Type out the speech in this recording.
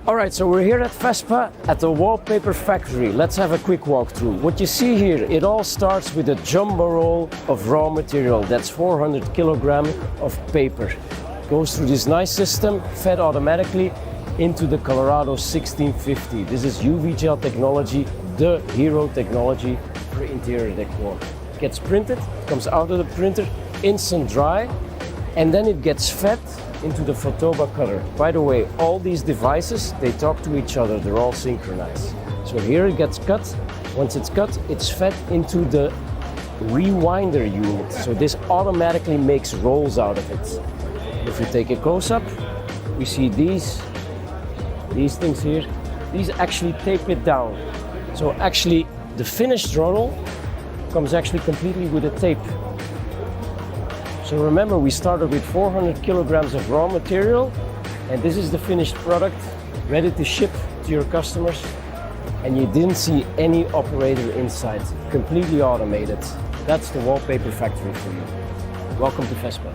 Alright, so we're here at FESPA at the Wallpaper Factory. Let's have a quick walkthrough. What you see here, it all starts with a jumbo roll of raw material. That's 400 kilograms of paper. Goes through this nice system, fed automatically into the Colorado 1650. This is UVgel technology, the hero technology for interior decor. Gets printed, comes out of the printer, instant dry, and then it gets fed into the Photoba cutter. By the way, all these devices, they talk to each other, they're all synchronized. So here it gets cut. Once it's cut, it's fed into the rewinder unit. So this automatically makes rolls out of it. If you take a close-up, we see these things here. These actually tape it down. So actually, the finished roll comes actually completely with a tape. So remember, we started with 400 kilograms of raw material, and this is the finished product, ready to ship to your customers. And you didn't see any operator inside, completely automated. That's the Wallpaper Factory for you. Welcome to FESPA.